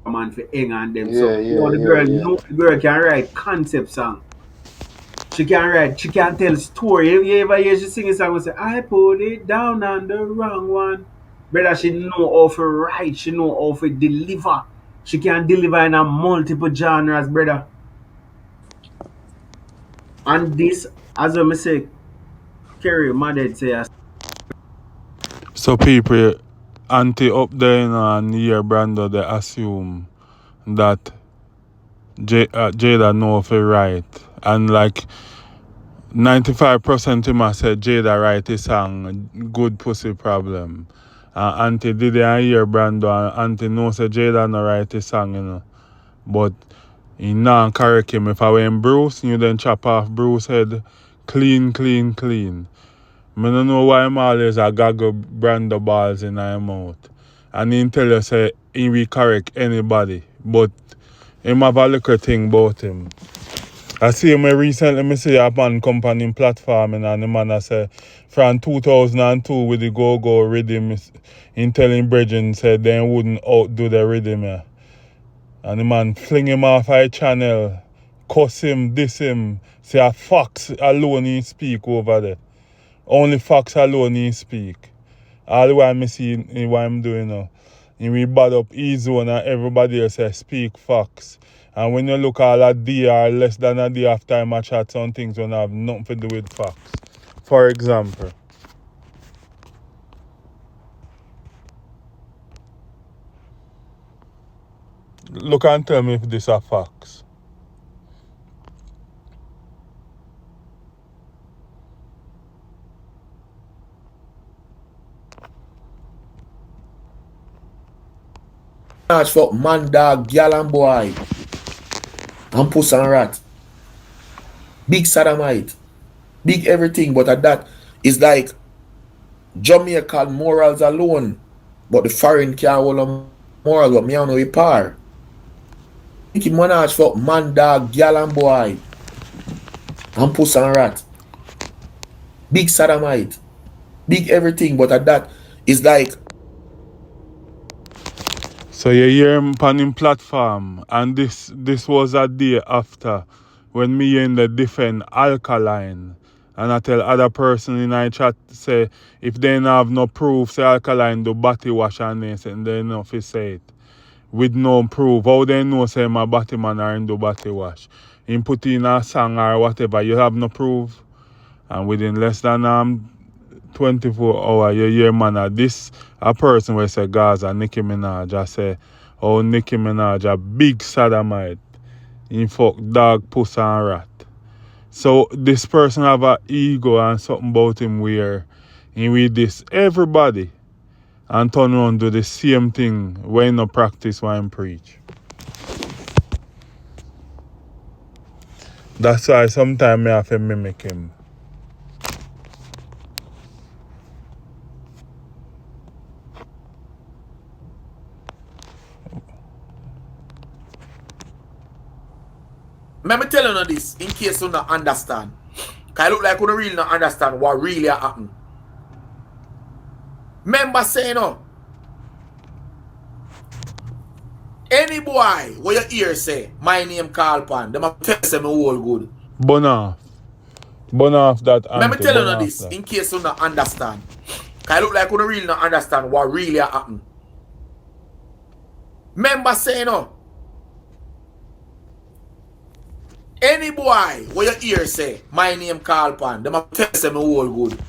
man for hang on them. Yeah, So yeah, yeah, yeah. the girl can write concept song. She can tell story. You ever hear she sing a song and say, I put it down on the wrong one. Brother, she know how to write, she know how to deliver. She can deliver in a multiple genres, brother. And this, as I say, Kerry, my dad say, So people, Anty up there, and here Brando, they assume that Jada know if he right. And like 95% him a say Jada write his song Good Pussy Problem. And Anty did it hear Brando, and Anty know say Jada no write his song, But he not correct him. If I were in Bruce, you then chop off Bruce head clean, clean, clean. I don't know why I'm always a gaggle Brando balls in my mouth. And he tell you say he will correct anybody. But him have a little thing about him. I see him recently, I see a man company platform and the man I say from 2002 with the go-go rhythm, in telling Bridget said they wouldn't outdo the rhythm. Yeah. And the man fling him off a channel, cuss him, diss him, say a fox alone he speak over there. Only fox alone he speak. All the while I see what I'm doing now. And we bad up E-Zone and everybody else say speak facts. And when you look at a day or less than a day after I chat, some things don't have nothing to do with facts. For example, look and tell me if this are facts. March for man, dog, gal and boy. And puss and rat. Big sodomite. Big everything. But at that, it's like Jamaican morals alone. But the foreign can't hold on morals. But me I know a par. Nicki Minaj for man, dog, gal and boy. And puss and rat. Big sodomite. Big everything. But at that, it's like So you hear him on him platform, and this was a day after when me in the defend alkaline. And I tell other person in our chat say if they don't have no proof say alkaline do body wash and they know if say it. With no proof. How they know say my body man are in do body wash? Him put in a song or whatever, you have no proof. And within less than 24 hours, you hear man this a person will say Gaza, Nicki Minaj, I say, oh Nicki Minaj, a big sodomite. He fuck dog, puss and rat. So this person have a ego and something about him where he with this everybody and turn around do the same thing when no practice when him preach. That's why sometimes I have to mimic him. let me tell you this in case you don't understand. Cause I look like you don't really not understand what really happened. Remember saying any boy where your ear say my name call pan, them a tell say me all good. Burn off. Burn off that Let me Anty. tell Burn you off this that. in case you don't understand. Cause I look like you don't really not understand what really happened. Remember saying any boy where your ear say my name call pan, them a tell say me all good.